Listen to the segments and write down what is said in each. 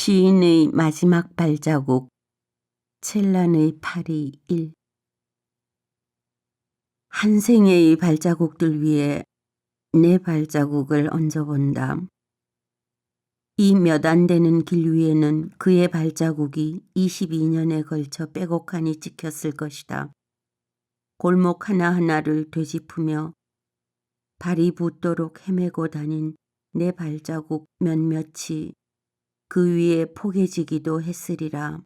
시인의 마지막 발자국. 첼란의 파리 1. 한 생애의 발자국들 위에 내 발자국을 얹어본다. 이 몇 안 되는 길 위에는 그의 발자국이 22년에 걸쳐 빼곡하니 찍혔을 것이다. 골목 하나하나를 되짚으며 발이 붓도록 헤매고 다닌 내 발자국 몇몇이 그 위에 포개지기도 했으리라.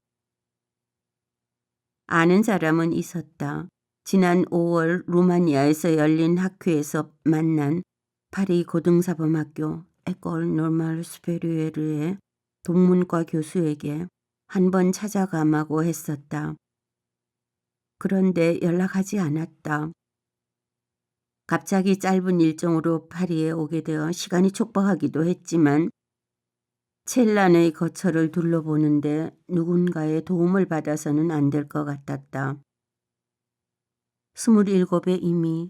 아는 사람은 있었다. 지난 5월 루마니아에서 열린 학회에서 만난 파리 고등사범학교 에콜 노르말 수페리에르의 동문과 교수에게 한번 찾아가마고 했었다. 그런데 연락하지 않았다. 갑자기 짧은 일정으로 파리에 오게 되어 시간이 촉박하기도 했지만 첼란의 거처를 둘러보는데 누군가의 도움을 받아서는 안 될 것 같았다. 27에 이미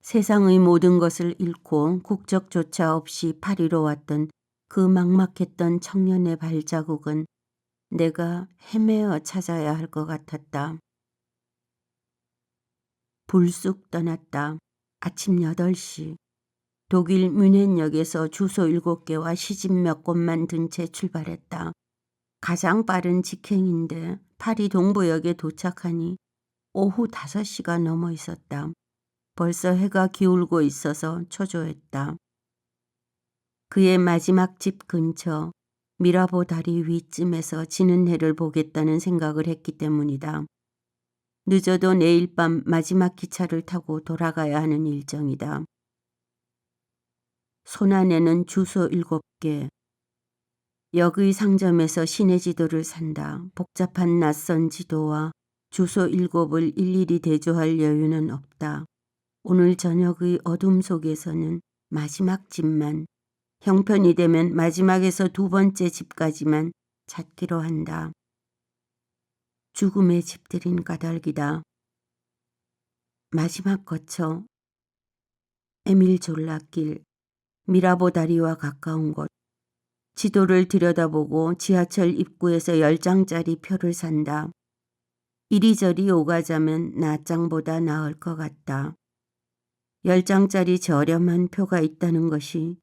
세상의 모든 것을 잃고 국적조차 없이 파리로 왔던 그 막막했던 청년의 발자국은 내가 헤매어 찾아야 할 것 같았다. 불쑥 떠났다. 아침 8시. 독일 뮌헨역에서 주소 7개와 시집 몇 곳만 든 채 출발했다. 가장 빠른 직행인데 파리 동부역에 도착하니 오후 5시가 넘어 있었다. 벌써 해가 기울고 있어서 초조했다. 그의 마지막 집 근처 미라보 다리 위쯤에서 지는 해를 보겠다는 생각을 했기 때문이다. 늦어도 내일 밤 마지막 기차를 타고 돌아가야 하는 일정이다. 손안에는 주소 7개. 역의 상점에서 시내 지도를 산다. 복잡한 낯선 지도와 주소 7을 일일이 대조할 여유는 없다. 오늘 저녁의 어둠 속에서는 마지막 집만, 형편이 되면 마지막에서 2번째 집까지만 찾기로 한다. 죽음의 집들인 까닭이다. 마지막 거처, 에밀 졸라길, 미라보 다리와 가까운 곳. 지도를 들여다보고 지하철 입구에서 10장짜리 표를 산다. 이리저리 오가자면 낱장보다 나을 것 같다. 10장짜리 저렴한 표가 있다는 것이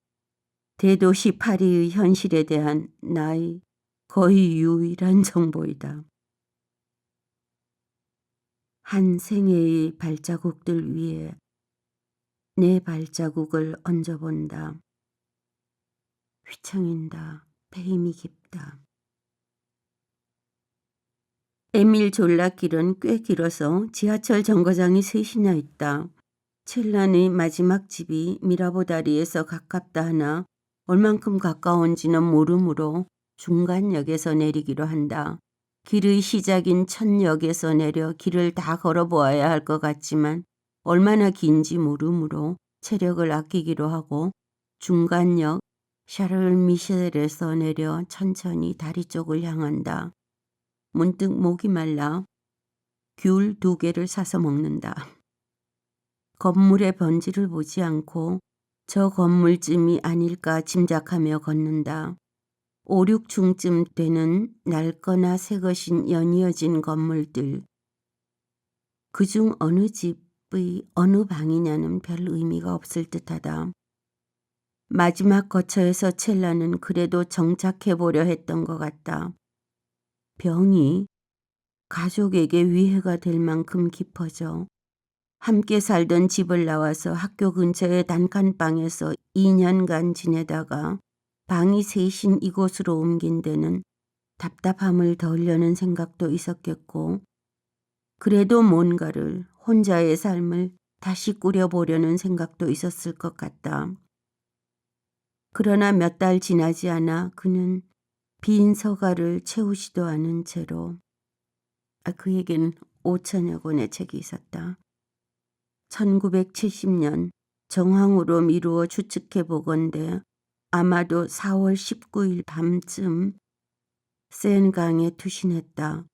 대도시 파리의 현실에 대한 나의 거의 유일한 정보이다. 한 생애의 발자국들 위에 내 발자국을 얹어본다. 휘청인다. 배임이 깊다. 에밀 졸라길은 꽤 길어서 지하철 정거장이 3이나 있다. 첼란의 마지막 집이 미라보 다리에서 가깝다 하나 얼만큼 가까운지는 모르므로 중간역에서 내리기로 한다. 길의 시작인 첫 역에서 내려 길을 다 걸어보아야 할 것 같지만 얼마나 긴지 모르므로 체력을 아끼기로 하고 중간역 샤를 미셸에서 내려 천천히 다리 쪽을 향한다. 문득 목이 말라 귤 2개를 사서 먹는다. 건물의 번지를 보지 않고 저 건물쯤이 아닐까 짐작하며 걷는다. 5, 6층쯤 되는 낡거나 새것인 연이어진 건물들. 그중 어느 집의 어느 방이냐는 별 의미가 없을 듯하다. 마지막 거처에서 첼라는 그래도 정착해보려 했던 것 같다. 병이 가족에게 위해가 될 만큼 깊어져 함께 살던 집을 나와서 학교 근처의 단칸방에서 2년간 지내다가 방이 셋인 이곳으로 옮긴 데는 답답함을 덜려는 생각도 있었겠고 그래도 뭔가를 혼자의 삶을 다시 꾸려보려는 생각도 있었을 것 같다. 그러나 몇 달 지나지 않아 그는 빈 서가를 채우지도 않은 채로 그에겐 5천여 권의 책이 있었다. 1970년 정황으로 미루어 추측해보건대 아마도 4월 19일 밤쯤 센강에 투신했다.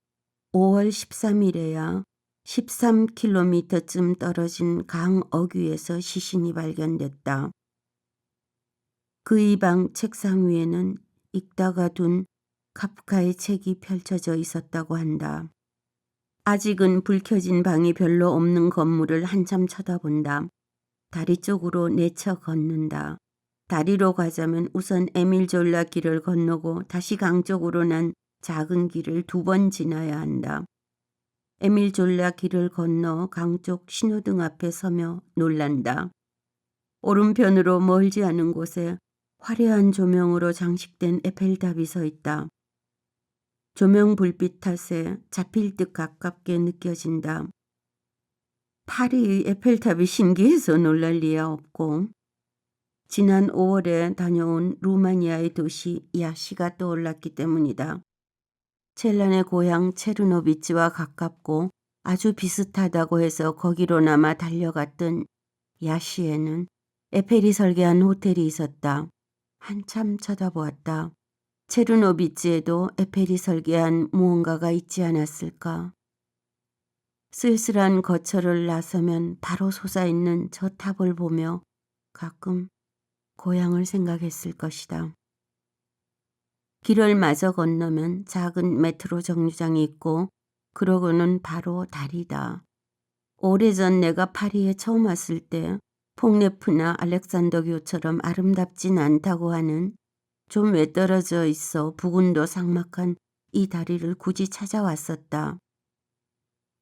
5월 13일에야 13km쯤 떨어진 강 어귀에서 시신이 발견됐다. 그의 방 책상 위에는 읽다가 둔 카프카의 책이 펼쳐져 있었다고 한다. 아직은 불 켜진 방이 별로 없는 건물을 한참 쳐다본다. 다리 쪽으로 내쳐 걷는다. 다리로 가자면 우선 에밀 졸라 길을 건너고 다시 강 쪽으로 난 작은 길을 2번 지나야 한다. 에밀 졸라 길을 건너 강 쪽 신호등 앞에 서며 놀란다. 오른편으로 멀지 않은 곳에 화려한 조명으로 장식된 에펠탑이 서 있다. 조명 불빛 탓에 잡힐 듯 가깝게 느껴진다. 파리의 에펠탑이 신기해서 놀랄 리야 없고 지난 5월에 다녀온 루마니아의 도시 야시가 떠올랐기 때문이다. 첼란의 고향 체르노비치와 가깝고 아주 비슷하다고 해서 거기로나마 달려갔던 야시에는 에펠이 설계한 호텔이 있었다. 한참 쳐다보았다. 체르노비치에도 에펠이 설계한 무언가가 있지 않았을까. 쓸쓸한 거처를 나서면 바로 솟아있는 저 탑을 보며 가끔 고향을 생각했을 것이다. 길을 마저 건너면 작은 메트로 정류장이 있고 그러고는 바로 다리다. 오래전 내가 파리에 처음 왔을 때 퐁레프나 알렉산더교처럼 아름답진 않다고 하는 좀 외떨어져 있어 부근도 삭막한 이 다리를 굳이 찾아왔었다.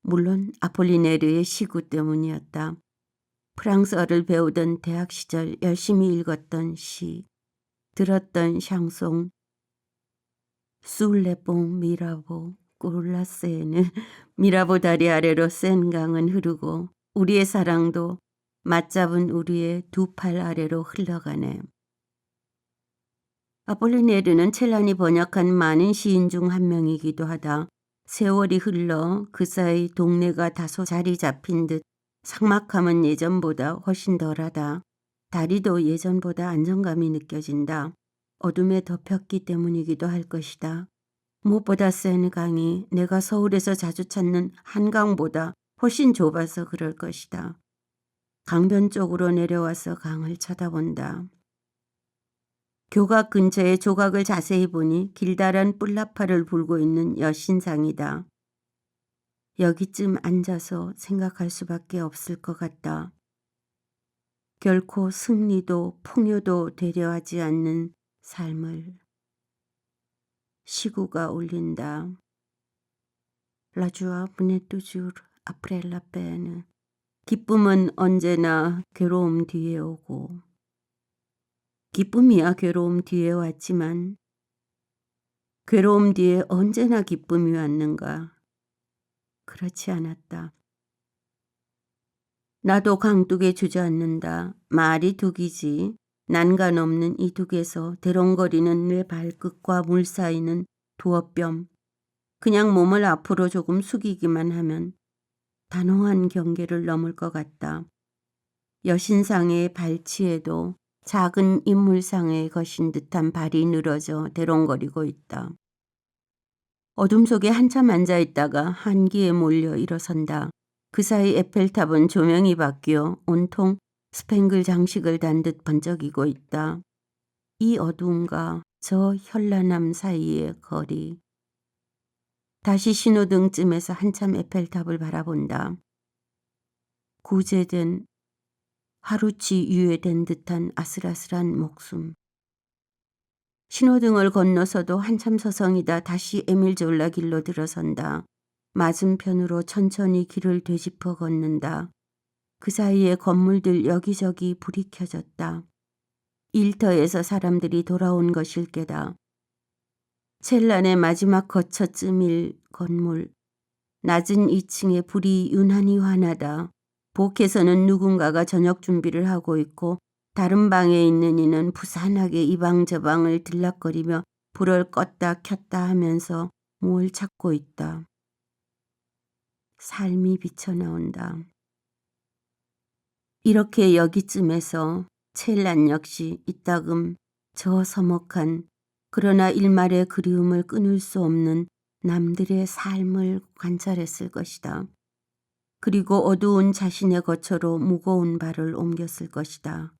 물론 아폴리네르의 시구 때문이었다. 프랑스어를 배우던 대학 시절 열심히 읽었던 시, 들었던 샹송, 술레뽕 미라보 꿀라세는 미라보 다리 아래로 센 강은 흐르고 우리의 사랑도 맞잡은 우리의 2팔 아래로 흘러가네. 아폴리네르는 첼란이 번역한 많은 시인 중 한 명이기도 하다. 세월이 흘러 그 사이 동네가 다소 자리 잡힌 듯 삭막함은 예전보다 훨씬 덜하다. 다리도 예전보다 안정감이 느껴진다. 어둠에 덮였기 때문이기도 할 것이다. 무엇보다 센 강이 내가 서울에서 자주 찾는 한강보다 훨씬 좁아서 그럴 것이다. 강변 쪽으로 내려와서 강을 쳐다본다. 교각 근처에 조각을 자세히 보니 길다란 뿔나파를 불고 있는 여신상이다. 여기쯤 앉아서 생각할 수밖에 없을 것 같다. 결코 승리도 풍요도 되려하지 않는 삶을. 시구가 울린다. La joie venait toujours après la peine. 기쁨은 언제나 괴로움 뒤에 오고. 기쁨이야 괴로움 뒤에 왔지만 괴로움 뒤에 언제나 기쁨이 왔는가? 그렇지 않았다. 나도 강둑에 주저앉는다. 말이 둑이지. 난간 없는 이 둑에서 대롱거리는 내 발끝과 물 사이는 두어뼘. 그냥 몸을 앞으로 조금 숙이기만 하면 단호한 경계를 넘을 것 같다. 여신상의 발치에도 작은 인물상에 거신 듯한 발이 늘어져 대롱거리고 있다. 어둠 속에 한참 앉아있다가 한기에 몰려 일어선다. 그 사이 에펠탑은 조명이 바뀌어 온통 스팽글 장식을 단 듯 번쩍이고 있다. 이 어두움과 저 현란함 사이의 거리. 다시 신호등쯤에서 한참 에펠탑을 바라본다. 구제된 하루치 유예된 듯한 아슬아슬한 목숨. 신호등을 건너서도 한참 서성이다 다시 에밀 졸라 길로 들어선다. 맞은편으로 천천히 길을 되짚어 걷는다. 그 사이에 건물들 여기저기 불이 켜졌다. 일터에서 사람들이 돌아온 것일 게다. 첼란의 마지막 거처쯤일 건물. 낮은 2층에 불이 유난히 환하다. 복에서는 누군가가 저녁 준비를 하고 있고 다른 방에 있는 이는 부산하게 이 방 저 방을 들락거리며 불을 껐다 켰다 하면서 뭘 찾고 있다. 삶이 비쳐나온다. 이렇게 여기쯤에서 첼란 역시 이따금 저 서먹한 그러나 일말의 그리움을 끊을 수 없는 남들의 삶을 관찰했을 것이다. 그리고 어두운 자신의 거처로 무거운 발을 옮겼을 것이다.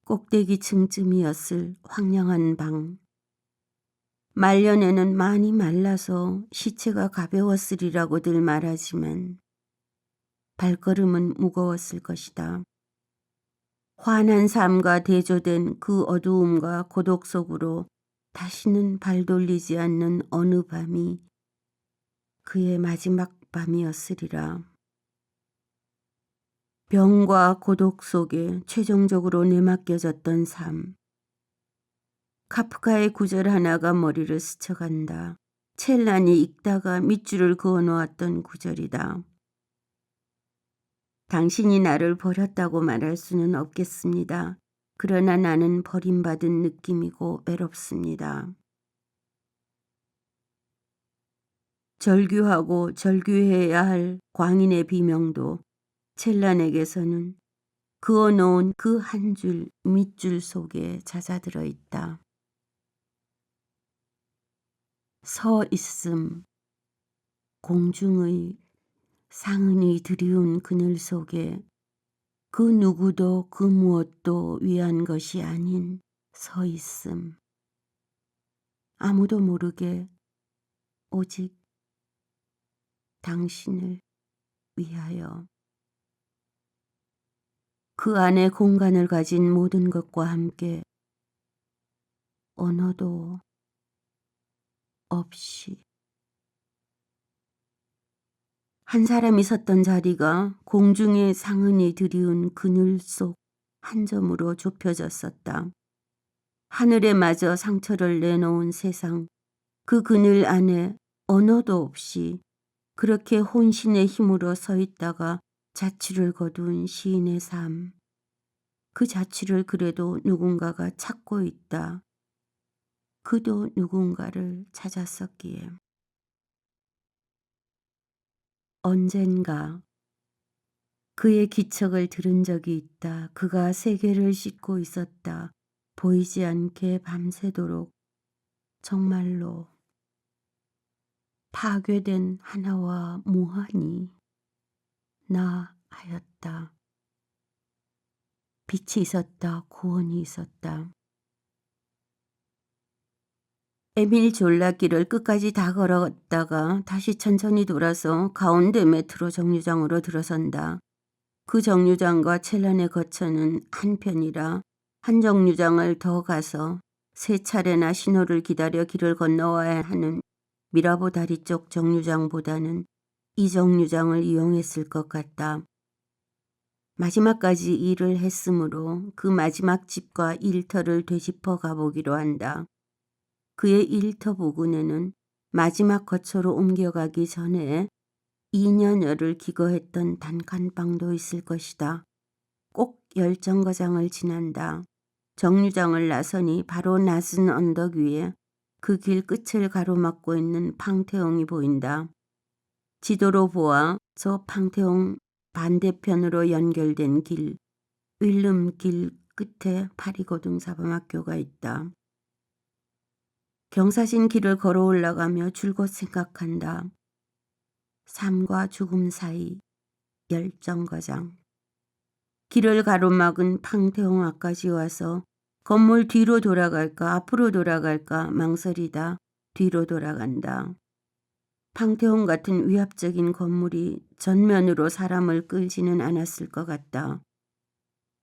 꼭대기 층쯤이었을 황량한 방. 말년에는 많이 말라서 시체가 가벼웠으리라고들 말하지만 발걸음은 무거웠을 것이다. 환한 삶과 대조된 그 어두움과 고독 속으로 다시는 발 돌리지 않는 어느 밤이 그의 마지막 밤이었으리라. 병과 고독 속에 최종적으로 내맡겨졌던 삶. 카프카의 구절 하나가 머리를 스쳐간다. 첼란이 읽다가 밑줄을 그어놓았던 구절이다. 당신이 나를 버렸다고 말할 수는 없겠습니다. 그러나 나는 버림받은 느낌이고 외롭습니다. 절규하고 절규해야 할 광인의 비명도 첼란에게서는 그어놓은 그 한 줄 밑줄 속에 잦아들어 있다. 서 있음, 공중의 상흔이 드리운 그늘 속에 그 누구도 그 무엇도 위한 것이 아닌 서 있음. 아무도 모르게 오직 당신을 위하여. 그 안에 공간을 가진 모든 것과 함께 언어도 없이. 한 사람이 섰던 자리가 공중의 상흔이 드리운 그늘 속 한 점으로 좁혀졌었다. 하늘에 마저 상처를 내놓은 세상, 그 그늘 안에 언어도 없이 그렇게 혼신의 힘으로 서 있다가 자취를 거둔 시인의 삶. 그 자취를 그래도 누군가가 찾고 있다. 그도 누군가를 찾았었기에. 언젠가 그의 기척을 들은 적이 있다. 그가 세계를 씻고 있었다. 보이지 않게 밤새도록 정말로 파괴된 하나와 무한히 나 하였다. 빛이 있었다. 구원이 있었다. 에밀 졸라길을 끝까지 다 걸어갔다가 다시 천천히 돌아서 가운데 메트로 정류장으로 들어선다. 그 정류장과 첼란의 거처는 한편이라 한 정류장을 더 가서 세 차례나 신호를 기다려 길을 건너와야 하는 미라보 다리 쪽 정류장보다는 이 정류장을 이용했을 것 같다. 마지막까지 일을 했으므로 그 마지막 집과 일터를 되짚어 가보기로 한다. 그의 일터 부근에는 마지막 거처로 옮겨가기 전에 2년여를 기거했던 단칸방도 있을 것이다. 꼭 10정거장을 지난다. 정류장을 나서니 바로 낮은 언덕 위에 그 길 끝을 가로막고 있는 팡테옹이 보인다. 지도로 보아 저 팡테옹 반대편으로 연결된 길, 윌름길 끝에 파리고등사범학교가 있다. 경사진 길을 걸어 올라가며 줄곧 생각한다. 삶과 죽음 사이 10정거장. 길을 가로막은 팡테옹 앞까지 와서 건물 뒤로 돌아갈까 앞으로 돌아갈까 망설이다 뒤로 돌아간다. 팡테옹 같은 위압적인 건물이 전면으로 사람을 끌지는 않았을 것 같다.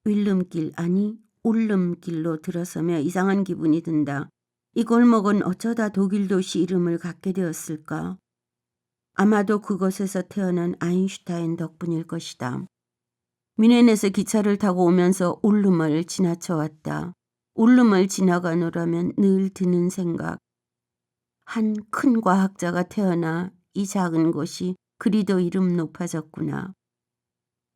윌름길 아니 울름길로 들어서며 이상한 기분이 든다. 이 골목은 어쩌다 독일 도시 이름을 갖게 되었을까? 아마도 그곳에서 태어난 아인슈타인 덕분일 것이다. 뮌헨에서 기차를 타고 오면서 울름을 지나쳐 왔다. 울름을 지나가노라면 늘 드는 생각. 한 큰 과학자가 태어나 이 작은 곳이 그리도 이름 높아졌구나.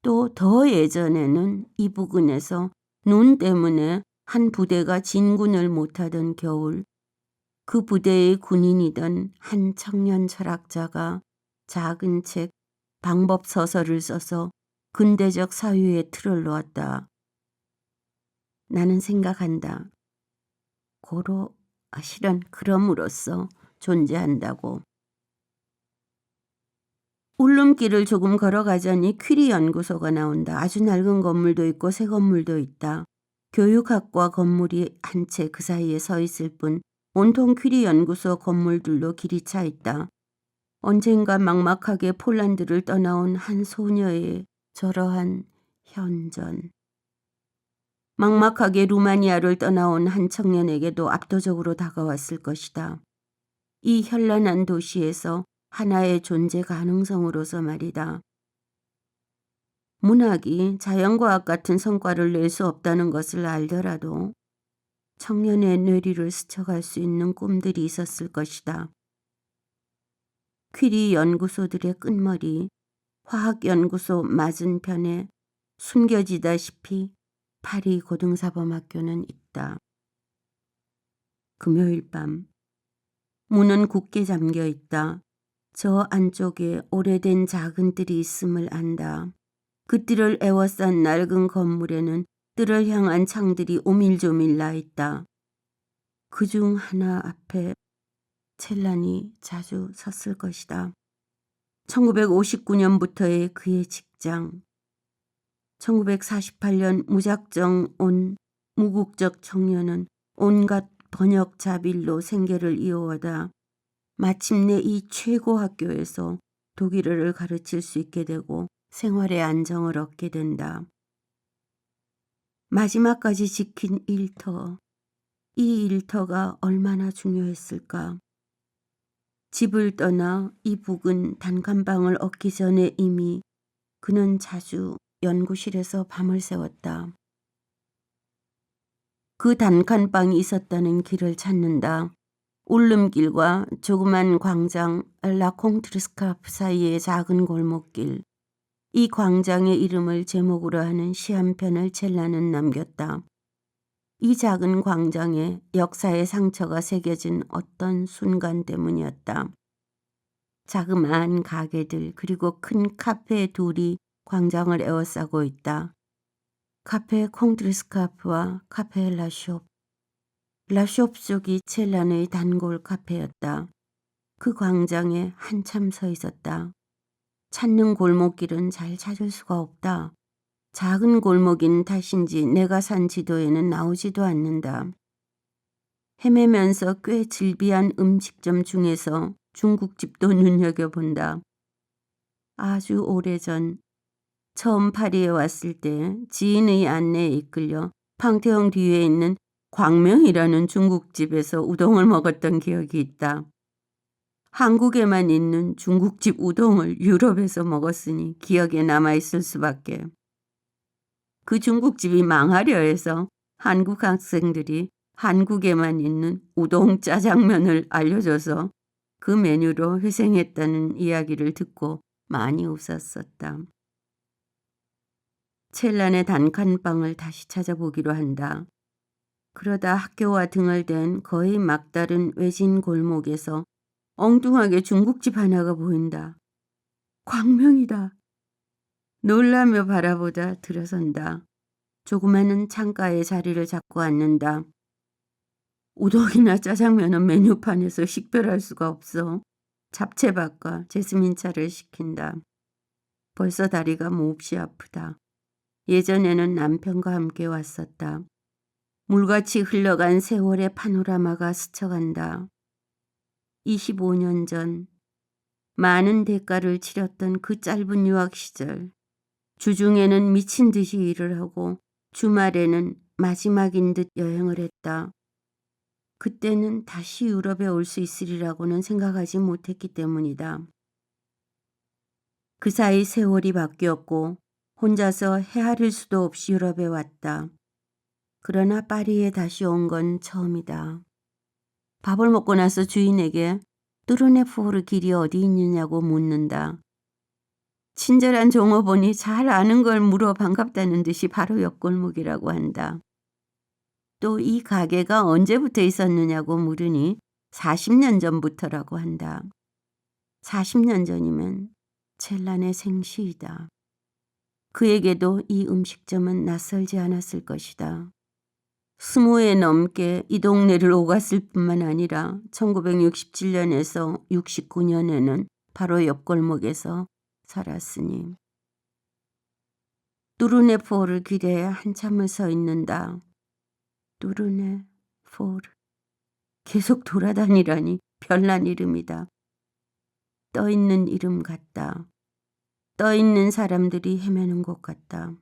또 더 예전에는 이 부근에서 눈 때문에 한 부대가 진군을 못하던 겨울, 그 부대의 군인이던 한 청년 철학자가 작은 책, 방법서설을 써서 근대적 사유의 틀을 놓았다. 나는 생각한다. 고로 실은 그럼으로써 존재한다고. 울름길을 조금 걸어가자니 퀴리 연구소가 나온다. 아주 낡은 건물도 있고 새 건물도 있다. 교육학과 건물이 한 채 그 사이에 서 있을 뿐 온통 퀴리 연구소 건물들로 길이 차 있다. 언젠가 막막하게 폴란드를 떠나온 한 소녀의 저러한 현전. 막막하게 루마니아를 떠나온 한 청년에게도 압도적으로 다가왔을 것이다. 이 현란한 도시에서 하나의 존재 가능성으로서 말이다. 문학이 자연과학 같은 성과를 낼 수 없다는 것을 알더라도 청년의 뇌리를 스쳐갈 수 있는 꿈들이 있었을 것이다. 퀴리 연구소들의 끝머리, 화학연구소 맞은편에 숨겨지다시피 파리 고등사범학교는 있다. 금요일 밤. 문은 굳게 잠겨 있다. 저 안쪽에 오래된 작은 뜰이 있음을 안다. 그 뜰을 에워싼 낡은 건물에는 뜰을 향한 창들이 오밀조밀 나 있다. 그중 하나 앞에 첼란이 자주 섰을 것이다. 1959년부터의 그의 직장. 1948년 무작정 온 무국적 청년은 온갖 번역 자빌로 생계를 이어오다 마침내 이 최고 학교에서 독일어를 가르칠 수 있게 되고 생활의 안정을 얻게 된다. 마지막까지 지킨 일터. 이 일터가 얼마나 중요했을까. 집을 떠나 이 묵은 단칸방을 얻기 전에 이미 그는 자주 연구실에서 밤을 새웠다. 그 단칸방이 있었다는 길을 찾는다. 울름길과 조그만 광장 라콩트르스카프 사이의 작은 골목길. 이 광장의 이름을 제목으로 하는 시 한 편을 첼라는 남겼다. 이 작은 광장에 역사의 상처가 새겨진 어떤 순간 때문이었다. 자그마한 가게들 그리고 큰 카페 둘이 광장을 에워싸고 있다. 카페 콩트르스카프와 카페 라숍. 라숍 쪽이 첼란의 단골 카페였다. 그 광장에 한참 서 있었다. 찾는 골목길은 잘 찾을 수가 없다. 작은 골목인 탓인지 내가 산 지도에는 나오지도 않는다. 헤매면서 꽤 즐비한 음식점 중에서 중국집도 눈여겨본다. 아주 오래전 처음 파리에 왔을 때 지인의 안내에 이끌려 팡테옹 뒤에 있는 광명이라는 중국집에서 우동을 먹었던 기억이 있다. 한국에만 있는 중국집 우동을 유럽에서 먹었으니 기억에 남아있을 수밖에. 그 중국집이 망하려 해서 한국 학생들이 한국에만 있는 우동 짜장면을 알려줘서 그 메뉴로 회생했다는 이야기를 듣고 많이 웃었었다. 첼란의 단칸방을 다시 찾아보기로 한다. 그러다 학교와 등을 댄 거의 막다른 외진 골목에서 엉뚱하게 중국집 하나가 보인다. 광명이다. 놀라며 바라보다 들어선다. 조그마한 창가에 자리를 잡고 앉는다. 우동이나 짜장면은 메뉴판에서 식별할 수가 없어. 잡채밥과 제스민차를 시킨다. 벌써 다리가 몹시 아프다. 예전에는 남편과 함께 왔었다. 물같이 흘러간 세월의 파노라마가 스쳐간다. 25년 전 많은 대가를 치렀던 그 짧은 유학 시절. 주중에는 미친 듯이 일을 하고 주말에는 마지막인 듯 여행을 했다. 그때는 다시 유럽에 올 수 있으리라고는 생각하지 못했기 때문이다. 그 사이 세월이 바뀌었고 혼자서 헤아릴 수도 없이 유럽에 왔다. 그러나 파리에 다시 온 건 처음이다. 밥을 먹고 나서 주인에게 뚜르네포르 길이 어디 있느냐고 묻는다. 친절한 종업원이 잘 아는 걸 물어 반갑다는 듯이 바로 옆골목이라고 한다. 또 이 가게가 언제부터 있었느냐고 물으니 40년 전부터라고 한다. 40년 전이면 첼란의 생시이다. 그에게도 이 음식점은 낯설지 않았을 것이다. 20회 넘게 이 동네를 오갔을 뿐만 아니라 1967년에서 69년에는 바로 옆골목에서 살았으니. 뚜르네포르 길에 한참을 서 있는다. 뚜르네포르. 계속 돌아다니라니 별난 이름이다. 떠있는 이름 같다. 떠있는 사람들이 헤매는 곳 같다.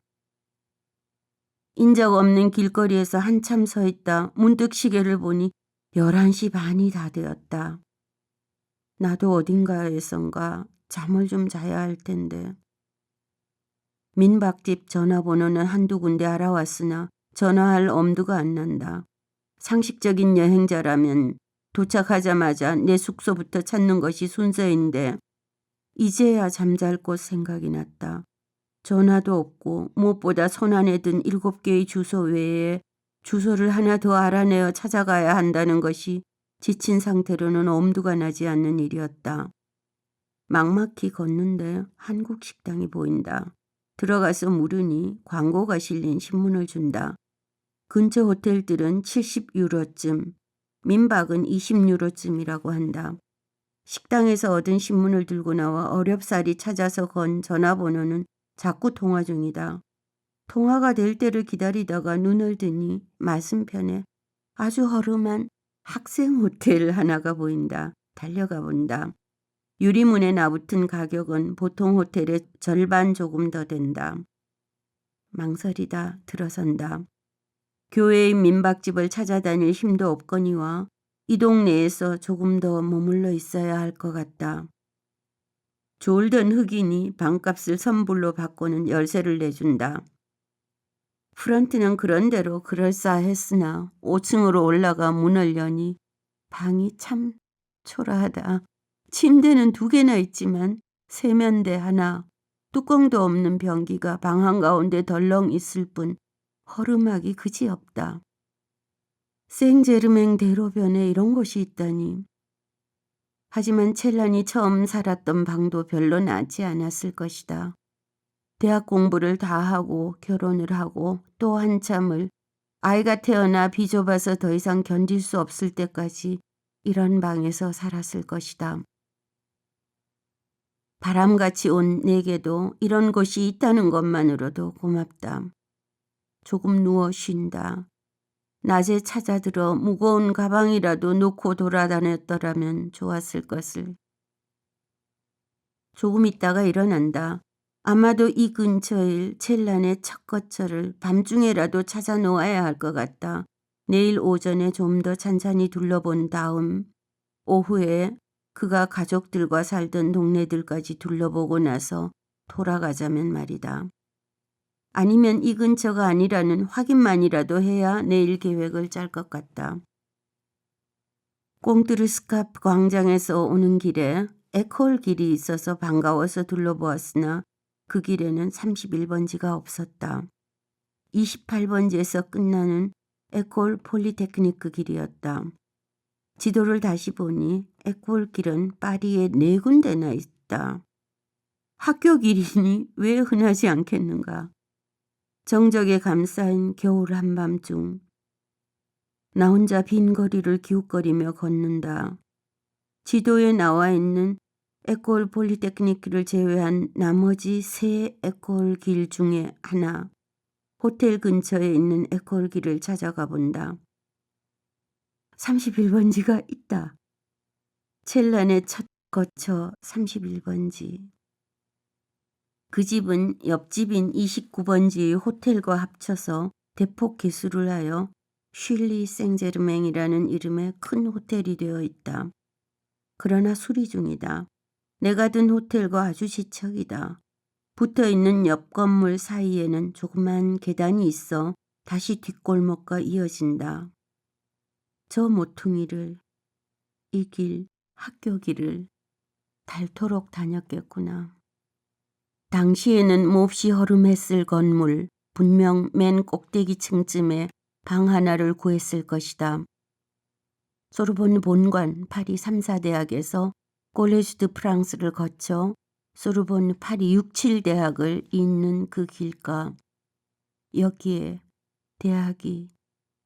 인적 없는 길거리에서 한참 서 있다 문득 시계를 보니 11시 반이 다 되었다. 나도 어딘가에선가 잠을 좀 자야 할 텐데. 민박집 전화번호는 한두 군데 알아왔으나 전화할 엄두가 안 난다. 상식적인 여행자라면 도착하자마자 내 숙소부터 찾는 것이 순서인데 이제야 잠잘 곳 생각이 났다. 전화도 없고 무엇보다 손안에 든 7개의 주소 외에 주소를 하나 더 알아내어 찾아가야 한다는 것이 지친 상태로는 엄두가 나지 않는 일이었다. 막막히 걷는데 한국 식당이 보인다. 들어가서 물으니 광고가 실린 신문을 준다. 근처 호텔들은 70유로쯤, 민박은 20유로쯤이라고 한다. 식당에서 얻은 신문을 들고 나와 어렵사리 찾아서 건 전화번호는 자꾸 통화 중이다. 통화가 될 때를 기다리다가 눈을 드니 맞은편에 아주 허름한 학생 호텔 하나가 보인다. 달려가 본다. 유리문에 나붙은 가격은 보통 호텔의 절반 조금 더 된다. 망설이다 들어선다. 교회의 민박집을 찾아다닐 힘도 없거니와 이 동네에서 조금 더 머물러 있어야 할 것 같다. 졸던 흑인이 방값을 선불로 받고는 열쇠를 내준다. 프런트는 그런대로 그럴싸했으나 5층으로 올라가 문을 여니 방이 참 초라하다. 침대는 2개나 있지만 세면대 하나, 뚜껑도 없는 변기가 방 한가운데 덜렁 있을 뿐 허름하기 그지없다. 생제르맹 대로변에 이런 곳이 있다니. 하지만 첼란이 처음 살았던 방도 별로 나지 않았을 것이다. 대학 공부를 다 하고 결혼을 하고 또 한참을 아이가 태어나 비좁아서 더 이상 견딜 수 없을 때까지 이런 방에서 살았을 것이다. 바람같이 온 내게도 이런 곳이 있다는 것만으로도 고맙다. 조금 누워 쉰다. 낮에 찾아들어 무거운 가방이라도 놓고 돌아다녔더라면 좋았을 것을. 조금 있다가 일어난다. 아마도 이 근처일 첼란의 첫 거처를 밤중에라도 찾아 놓아야 할 것 같다. 내일 오전에 좀 더 찬찬히 둘러본 다음 오후에 그가 가족들과 살던 동네들까지 둘러보고 나서 돌아가자면 말이다. 아니면 이 근처가 아니라는 확인만이라도 해야 내일 계획을 짤 것 같다. 꽁트르스캅 광장에서 오는 길에 에콜 길이 있어서 반가워서 둘러보았으나 그 길에는 31번지가 없었다. 28번지에서 끝나는 에콜 폴리테크니크 길이었다. 지도를 다시 보니 에콜 길은 파리에 4군데나 있다. 학교 길이니 왜 흔하지 않겠는가. 정적에 감싸인 겨울 한밤중 나 혼자 빈 거리를 기웃거리며 걷는다. 지도에 나와 있는 에콜 폴리테크니크를 제외한 나머지 3 에콜 길 중에 하나, 호텔 근처에 있는 에콜 길을 찾아가 본다. 31번지가 있다. 첼란의 첫 거처 31번지. 그 집은 옆집인 29번지의 호텔과 합쳐서 대폭 개수를 하여 슐리 생제르맹이라는 이름의 큰 호텔이 되어 있다. 그러나 수리 중이다. 내가 든 호텔과 아주 지척이다. 붙어있는 옆 건물 사이에는 조그만 계단이 있어 다시 뒷골목과 이어진다. 저 모퉁이를, 이 길, 학교 길을 닳도록 다녔겠구나. 당시에는 몹시 허름했을 건물, 분명 맨 꼭대기층쯤에 방 하나를 구했을 것이다. 소르본 본관 파리 3사대학에서 콜레주 드 프랑스를 거쳐 소르본 파리 6, 7대학을 잇는 그 길가. 여기에 대학이,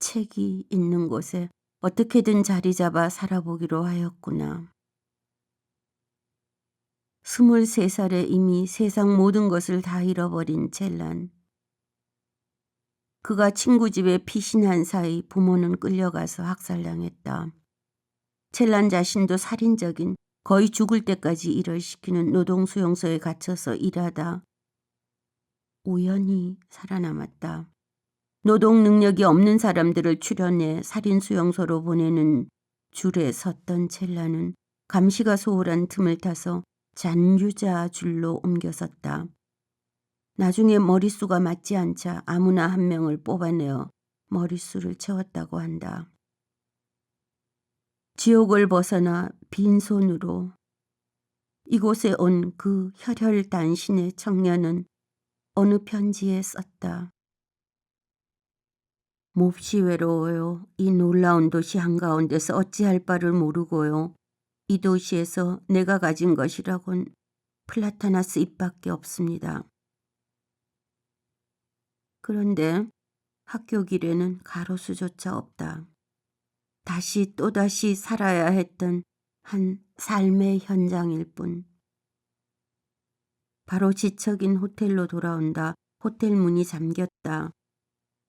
책이 있는 곳에 어떻게든 자리 잡아 살아보기로 하였구나. 23살에 이미 세상 모든 것을 다 잃어버린 첼란. 그가 친구 집에 피신한 사이 부모는 끌려가서 학살당했다. 첼란 자신도 살인적인 거의 죽을 때까지 일을 시키는 노동수용소에 갇혀서 일하다 우연히 살아남았다. 노동 능력이 없는 사람들을 출연해 살인수용소로 보내는 줄에 섰던 첼라는 감시가 소홀한 틈을 타서 잔유자 줄로 옮겨섰다. 나중에 머릿수가 맞지 않자 아무나 한 명을 뽑아내어 머릿수를 채웠다고 한다. 지옥을 벗어나 빈손으로 이곳에 온 그 혈혈단신의 청년은 어느 편지에 썼다. 몹시 외로워요. 이 놀라운 도시 한가운데서 어찌할 바를 모르고요. 이 도시에서 내가 가진 것이라곤 플라타나스 입밖에 없습니다. 그런데 학교 길에는 가로수조차 없다. 다시 또다시 살아야 했던 한 삶의 현장일 뿐. 바로 지척인 호텔로 돌아온다. 호텔 문이 잠겼다.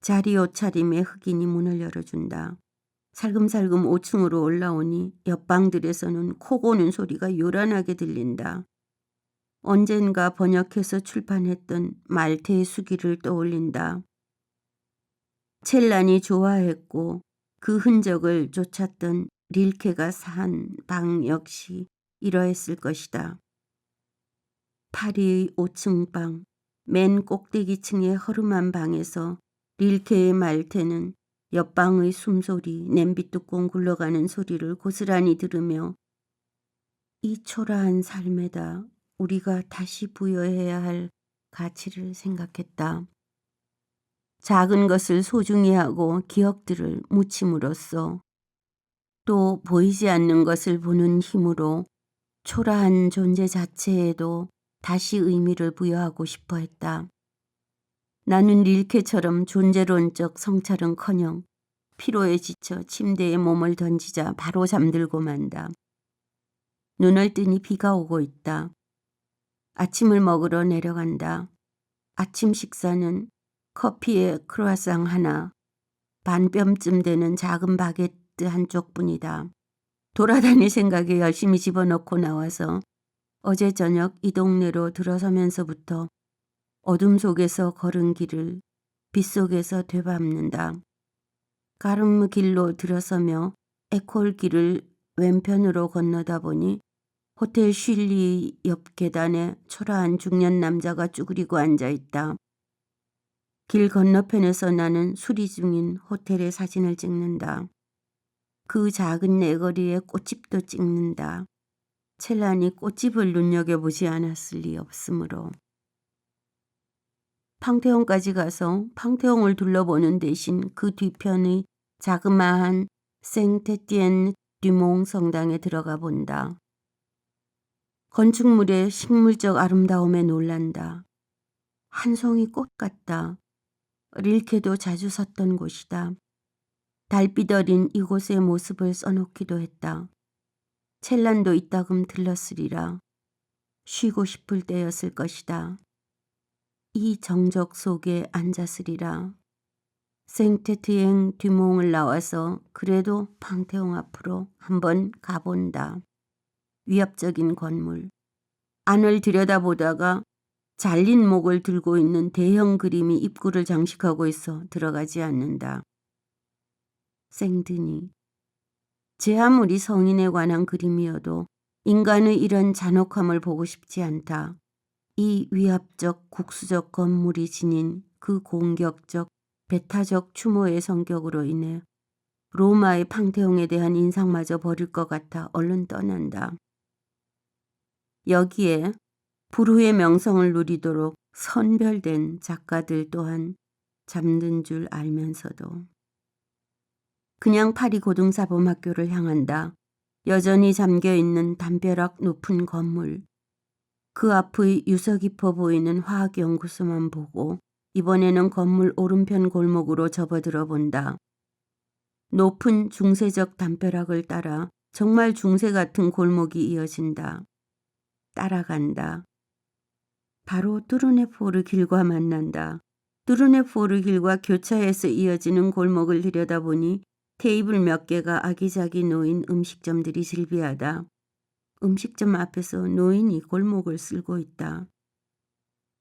자리 옷차림의 흑인이 문을 열어준다. 살금살금 5층으로 올라오니 옆방들에서는 코 고는 소리가 요란하게 들린다. 언젠가 번역해서 출판했던 말테의 수기를 떠올린다. 첼란이 좋아했고 그 흔적을 쫓았던 릴케가 산 방 역시 이러했을 것이다. 파리의 5층 방, 맨 꼭대기층의 허름한 방에서 릴케의 말테는 옆방의 숨소리, 냄비뚜껑 굴러가는 소리를 고스란히 들으며 이 초라한 삶에다 우리가 다시 부여해야 할 가치를 생각했다. 작은 것을 소중히 하고 기억들을 묻힘으로써 또 보이지 않는 것을 보는 힘으로 초라한 존재 자체에도 다시 의미를 부여하고 싶어 했다. 나는 릴케처럼 존재론적 성찰은커녕 피로에 지쳐 침대에 몸을 던지자 바로 잠들고 만다. 눈을 뜨니 비가 오고 있다. 아침을 먹으러 내려간다. 아침 식사는 커피에 크루아상 하나, 반뼘쯤 되는 작은 바게트 한쪽뿐이다. 돌아다닐 생각에 열심히 집어넣고 나와서 어제 저녁 이 동네로 들어서면서부터 어둠 속에서 걸은 길을 빛 속에서 되밟는다. 가르무 길로 들어서며 에콜 길을 왼편으로 건너다 보니 호텔 쉴리 옆 계단에 초라한 중년 남자가 쭈그리고 앉아있다. 길 건너편에서 나는 수리 중인 호텔의 사진을 찍는다. 그 작은 내거리에 꽃집도 찍는다. 첼란이 꽃집을 눈여겨보지 않았을 리 없으므로. 팡테온까지 가서 팡테온을 둘러보는 대신 그 뒤편의 자그마한 생테티엔 듀몽 성당에 들어가 본다. 건축물의 식물적 아름다움에 놀란다. 한 송이 꽃 같다. 릴케도 자주 섰던 곳이다. 달빛 어린 이곳의 모습을 써놓기도 했다. 첼란도 이따금 들렀으리라. 쉬고 싶을 때였을 것이다. 이 정적 속에 앉았으리라. 생테티엥 듀몽을 나와서 그래도 팡테옹 앞으로 한번 가본다. 위압적인 건물. 안을 들여다보다가 잘린 목을 들고 있는 대형 그림이 입구를 장식하고 있어 들어가지 않는다. 생드니. 제 아무리 성인에 관한 그림이어도 인간의 이런 잔혹함을 보고 싶지 않다. 이 위압적 국수적 건물이 지닌 그 공격적 배타적 추모의 성격으로 인해 로마의 팡테옹에 대한 인상마저 버릴 것 같아 얼른 떠난다. 여기에 불후의 명성을 누리도록 선별된 작가들 또한 잠든 줄 알면서도 그냥 파리 고등사범학교를 향한다. 여전히 잠겨있는 담벼락 높은 건물. 그 앞의 유서 깊어 보이는 화학연구소만 보고 이번에는 건물 오른편 골목으로 접어들어 본다. 높은 중세적 담벼락을 따라 정말 중세 같은 골목이 이어진다. 따라간다. 바로 뚜르네포르 길과 만난다. 뚜르네포르 길과 교차해서 이어지는 골목을 들여다보니 테이블 몇 개가 아기자기 놓인 음식점들이 즐비하다. 음식점 앞에서 노인이 골목을 쓸고 있다.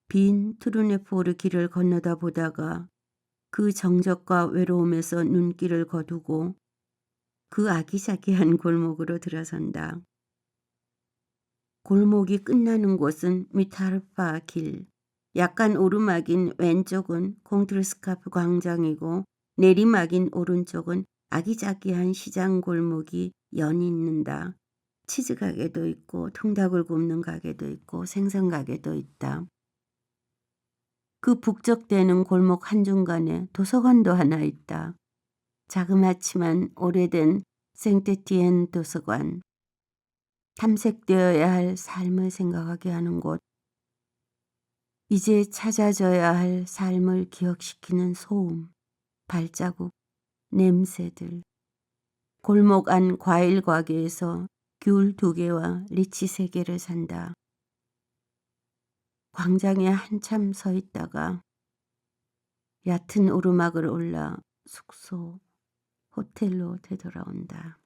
빈 트루네포르 길을 건너다 보다가 그 정적과 외로움에서 눈길을 거두고 그 아기자기한 골목으로 들어선다. 골목이 끝나는 곳은 미타르파 길. 약간 오르막인 왼쪽은 콩트르스카프 광장이고 내리막인 오른쪽은 아기자기한 시장 골목이 연있는다. 치즈 가게도 있고 통닭을 굽는 가게도 있고 생선 가게도 있다. 그 북적대는 골목 한중간에 도서관도 하나 있다. 자그마치만 오래된 생테티엔 도서관. 탐색되어야 할 삶을 생각하게 하는 곳. 이제 찾아져야 할 삶을 기억시키는 소음, 발자국, 냄새들. 골목 안 과일 가게에서 귤 2개와 리치 3개를 산다. 광장에 한참 서 있다가 얕은 오르막을 올라 숙소, 호텔로 되돌아온다.